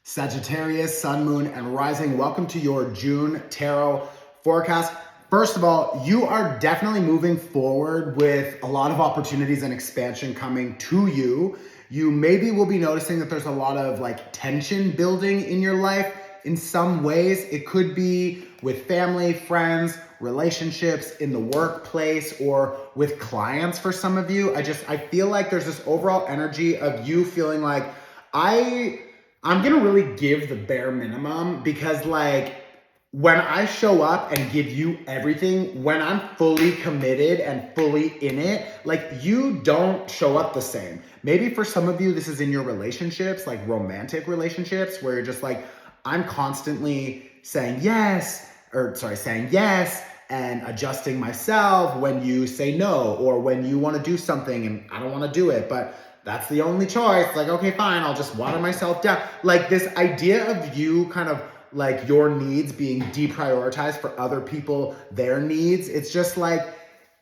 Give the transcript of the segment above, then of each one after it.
Sagittarius, Sun, Moon, and Rising. Welcome to your June Tarot forecast. First of all, you are definitely moving forward with a lot of opportunities and expansion coming to you. You maybe will be noticing that there's a lot of tension building in your life. In some ways, it could be with family, friends, relationships, in the workplace, or with clients for some of you. I feel like there's this overall energy of you feeling like, I'm gonna really give the bare minimum because when I show up and give you everything, when I'm fully committed and fully in it, you don't show up the same. Maybe for some of you, this is in your relationships, like romantic relationships, where you're just I'm constantly saying yes and adjusting myself when you say no, or when you want to do something and I don't want to do it, but that's the only choice. Okay, fine, I'll just water myself down. This idea of you kind of your needs being deprioritized for other people, their needs. It's just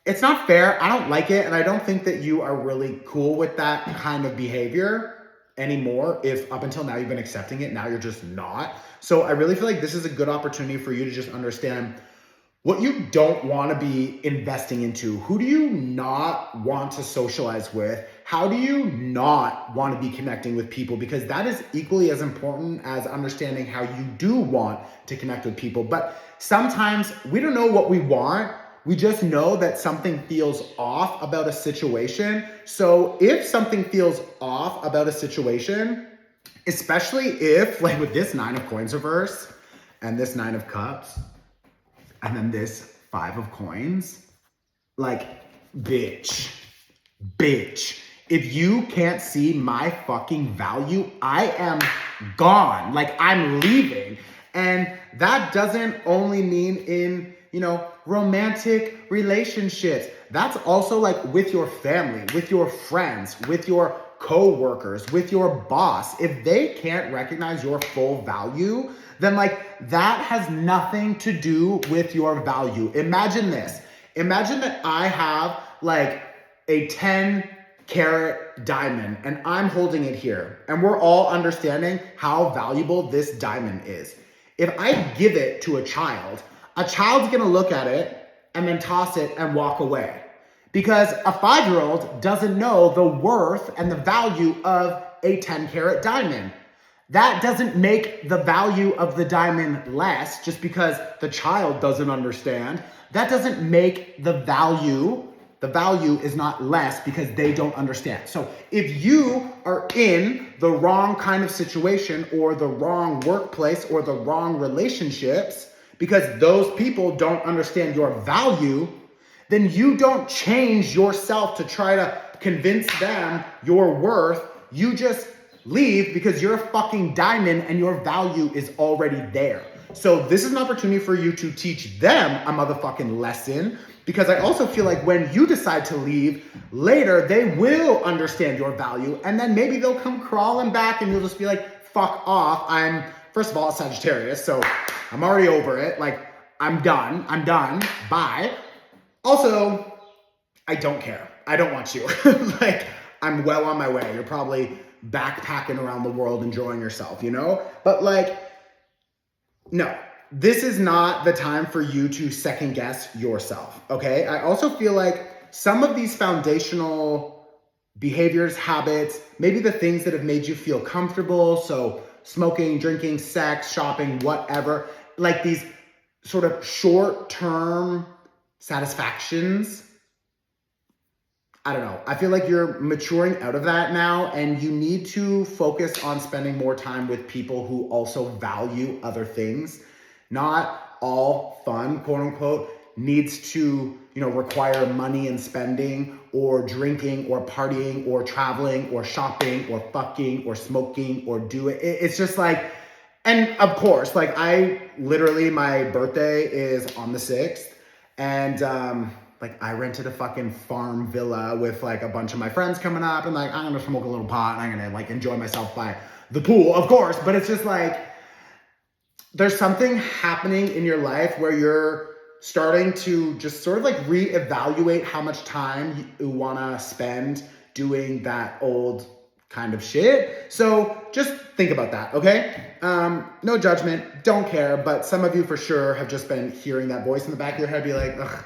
it's not fair. I don't like it. And I don't think that you are really cool with that kind of behavior anymore. If up until now you've been accepting it, now you're just not. So I really feel like this is a good opportunity for you to just understand what you don't want to be investing into. Who do you not want to socialize with? How do you not want to be connecting with people? Because that is equally as important as understanding how you do want to connect with people. But sometimes we don't know what we want. We just know that something feels off about a situation. So if something feels off about a situation, especially if with this 9 of coins reverse and this 9 of cups, and then this 5 of coins, bitch. If you can't see my fucking value, I am gone. I'm leaving. And that doesn't only mean in, romantic relationships. That's also with your family, with your friends, with your co-workers, with your boss. If they can't recognize your full value, then that has nothing to do with your value. Imagine this. Imagine that I have a 10-carat diamond and I'm holding it here and we're all understanding how valuable this diamond is. If I give it to a child's gonna look at it and then toss it and walk away. Because a 5-year-old doesn't know the worth and the value of a 10-carat diamond. That doesn't make the value of the diamond less just because the child doesn't understand. That doesn't make the value is not less because they don't understand. So if you are in the wrong kind of situation or the wrong workplace or the wrong relationships because those people don't understand your value, then you don't change yourself to try to convince them your worth. You just leave because you're a fucking diamond and your value is already there. So this is an opportunity for you to teach them a motherfucking lesson, because I also feel like when you decide to leave later, they will understand your value and then maybe they'll come crawling back and you'll just be fuck off. I'm, first of all, a Sagittarius, so I'm already over it. I'm done, bye. Also, I don't care. I don't want you. I'm well on my way. You're probably backpacking around the world enjoying yourself, But no, this is not the time for you to second guess yourself, okay? I also feel some of these foundational behaviors, habits, maybe the things that have made you feel comfortable, so smoking, drinking, sex, shopping, whatever, these sort of short-term satisfactions, I don't know. I feel like you're maturing out of that now and you need to focus on spending more time with people who also value other things. Not all fun, quote unquote, needs to, require money and spending or drinking or partying or traveling or shopping or fucking or smoking or do it. It's just and of course, I literally, my birthday is on the 6th and, I rented a fucking farm villa with a bunch of my friends coming up and I'm gonna smoke a little pot and I'm gonna enjoy myself by the pool, of course. But it's just there's something happening in your life where you're starting to just sort of reevaluate how much time you wanna spend doing that old kind of shit. So just think about that, okay? No judgment, don't care, but some of you for sure have just been hearing that voice in the back of your head be like, ugh,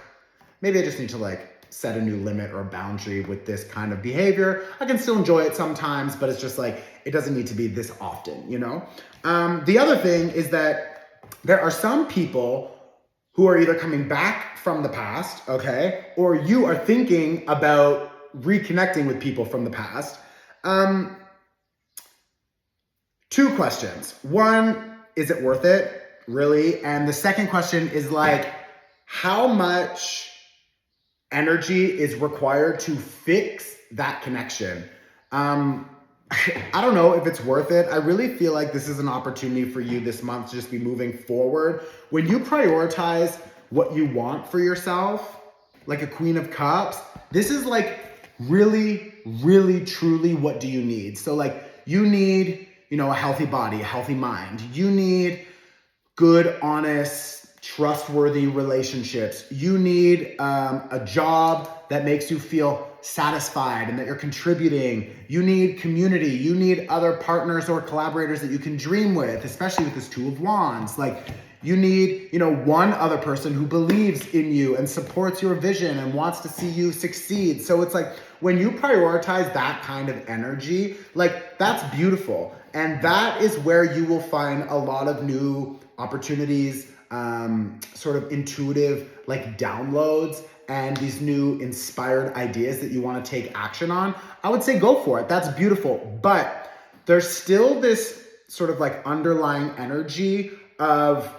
maybe I just need to like set a new limit or boundary with this kind of behavior. I can still enjoy it sometimes, but it's just like, it doesn't need to be this often, you know? The other thing is that there are some people who are either coming back from the past, okay? Or you are thinking about reconnecting with people from the past. Two questions. One, is it worth it? Really? And the second question is like, how much energy is required to fix that connection? I don't know if it's worth it. I really feel like this is an opportunity for you this month to just be moving forward. When you prioritize what you want for yourself, like a Queen of Cups, this is like really, really, truly what do you need? So like you need, you know, a healthy body, a healthy mind. You need good, honest, trustworthy relationships. You need a job that makes you feel satisfied and that you're contributing. You need community. You need other partners or collaborators that you can dream with, especially with this Two of Wands. Like you need, you know, one other person who believes in you and supports your vision and wants to see you succeed. So it's like when you prioritize that kind of energy, like that's beautiful. And that is where you will find a lot of new opportunities, sort of intuitive like downloads and these new inspired ideas that you want to take action on. I would say go for it. That's beautiful. But there's still this sort of like underlying energy of,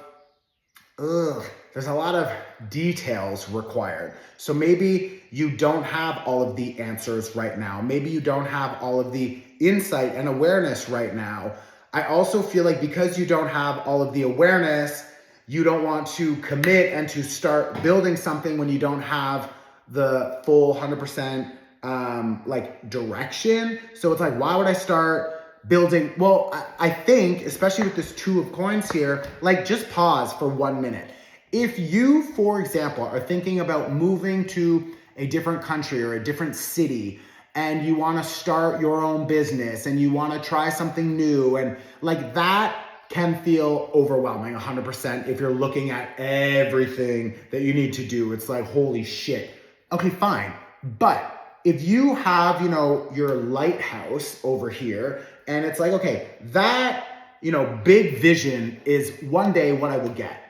there's a lot of details required. So maybe you don't have all of the answers right now. Maybe you don't have all of the insight and awareness right now. I also feel like because you don't have all of the awareness, you don't want to commit and to start building something when you don't have the full 100% like direction. So it's like, why would I start building? Well, I think, especially with this Two of Coins here, like just pause for 1 minute. If you, for example, are thinking about moving to a different country or a different city, and you want to start your own business and you want to try something new, and like that can feel overwhelming 100% if you're looking at everything that you need to do. It's like, holy shit. Okay, fine. But if you have, you know, your lighthouse over here and it's like, okay, that, you know, big vision is one day what I will get.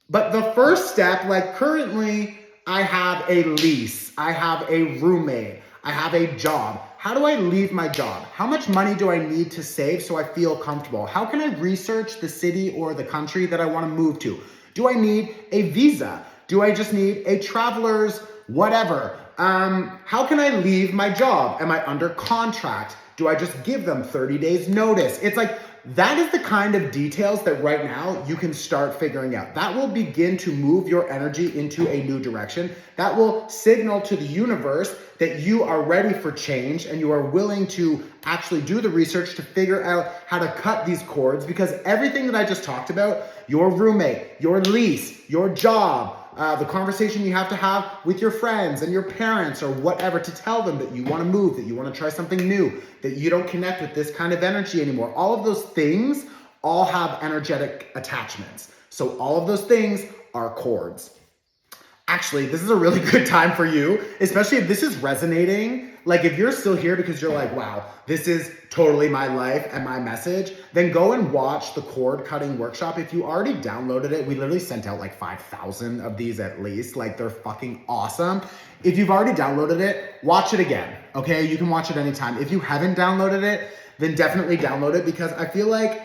But the first step, like currently I have a lease, I have a roommate, I have a job. How do I leave my job? How much money do I need to save so I feel comfortable? How can I research the city or the country that I want to move to? Do I need a visa? Do I just need a traveler's whatever? How can I leave my job? Am I under contract? Do I just give them 30 days notice? It's like, that is the kind of details that right now you can start figuring out. That will begin to move your energy into a new direction. That will signal to the universe that you are ready for change and you are willing to actually do the research to figure out how to cut these cords, because everything that I just talked about, your roommate, your lease, your job, the conversation you have to have with your friends and your parents or whatever to tell them that you want to move, that you want to try something new, that you don't connect with this kind of energy anymore. All of those things all have energetic attachments. So all of those things are cords. Actually, this is a really good time for you, especially if this is resonating. Like if you're still here because you're like, wow, this is totally my life and my message, then go and watch the cord cutting workshop. If you already downloaded it, we literally sent out like 5,000 of these at least. Like they're fucking awesome. If you've already downloaded it, watch it again, okay? You can watch it anytime. If you haven't downloaded it, then definitely download it, because I feel like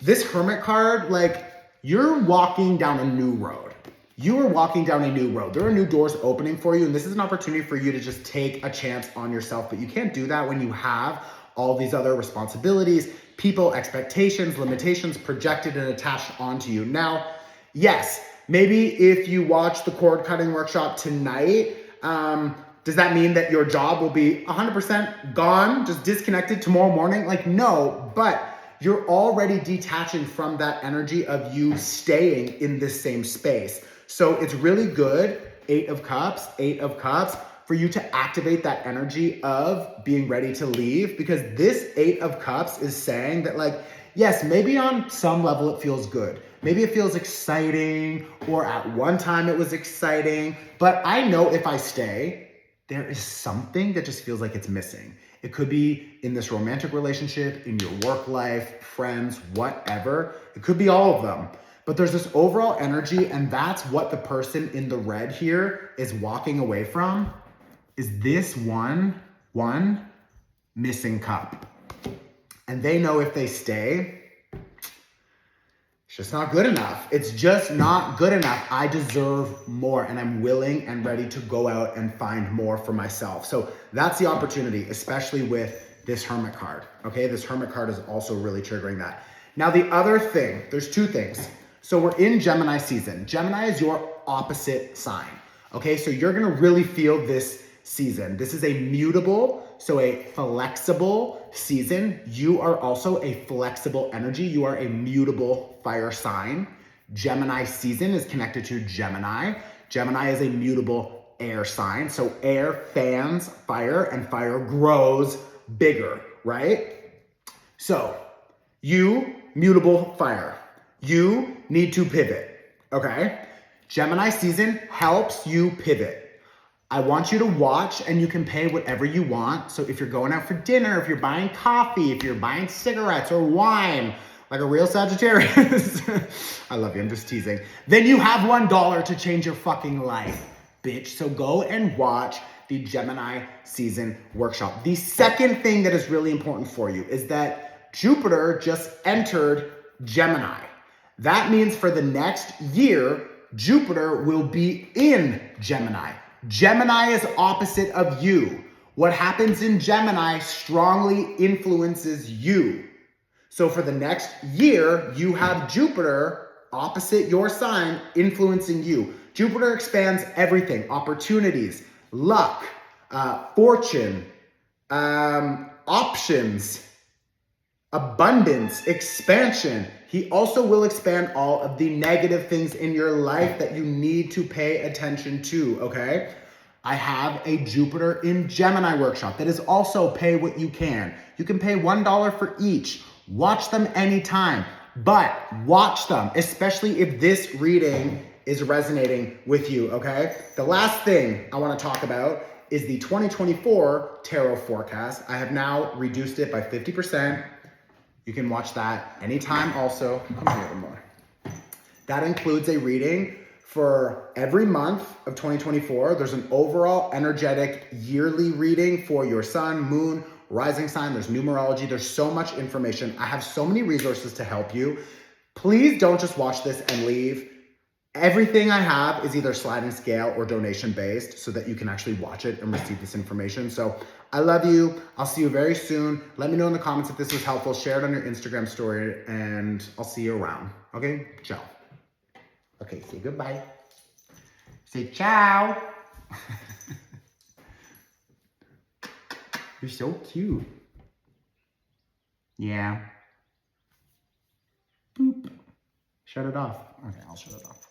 this Hermit card, like you're walking down a new road. You are walking down a new road. There are new doors opening for you, and this is an opportunity for you to just take a chance on yourself. But you can't do that when you have all these other responsibilities, people, expectations, limitations projected and attached onto you. Now, yes, maybe if you watch the cord cutting workshop tonight, does that mean that your job will be 100% gone, just disconnected tomorrow morning? Like, no, but you're already detaching from that energy of you staying in this same space. So it's really good, Eight of Cups, for you to activate that energy of being ready to leave, because this 8 of Cups is saying that, like, yes, maybe on some level it feels good. Maybe it feels exciting, or at one time it was exciting, but I know if I stay, there is something that just feels like it's missing. It could be in this romantic relationship, in your work life, friends, whatever. It could be all of them. But there's this overall energy, and that's what the person in the red here is walking away from, is this one missing cup. And they know if they stay, it's just not good enough. It's just not good enough. I deserve more, and I'm willing and ready to go out and find more for myself. So that's the opportunity, especially with this Hermit card, okay? This Hermit card is also really triggering that. Now, the other thing, there's 2 things. So we're in Gemini season. Gemini is your opposite sign, okay? So you're gonna really feel this season. This is a mutable, so a flexible season. You are also a flexible energy. You are a mutable fire sign. Gemini season is connected to Gemini. Gemini is a mutable air sign. So air fans fire, and fire grows bigger, right? So you, mutable fire, you need to pivot, okay? Gemini season helps you pivot. I want you to watch, and you can pay whatever you want. So if you're going out for dinner, if you're buying coffee, if you're buying cigarettes or wine, like a real Sagittarius, I love you, I'm just teasing, then you have $1 to change your fucking life, bitch. So go and watch the Gemini season workshop. The second thing that is really important for you is that Jupiter just entered Gemini. That means for the next year, Jupiter will be in Gemini. Gemini is opposite of you. What happens in Gemini strongly influences you. So for the next year, you have Jupiter opposite your sign influencing you. Jupiter expands everything: opportunities, luck, fortune, options, abundance, expansion. He also will expand all of the negative things in your life that you need to pay attention to, okay? I have a Jupiter in Gemini workshop that is also pay what you can. You can pay $1 for each. Watch them anytime, but watch them, especially if this reading is resonating with you, okay? The last thing I wanna talk about is the 2024 tarot forecast. I have now reduced it by 50%. You can watch that anytime also. Come here more. That includes a reading for every month of 2024. There's an overall energetic yearly reading for your sun, moon, rising sign. There's numerology. There's so much information. I have so many resources to help you. Please don't just watch this and leave. Everything I have is either sliding scale or donation based, so that you can actually watch it and receive this information. So I love you. I'll see you very soon. Let me know in the comments if this was helpful. Share it on your Instagram story, and I'll see you around. Okay? Ciao. Okay, say goodbye. Say ciao. You're so cute. Yeah. Boop. Shut it off. Okay, I'll shut it off.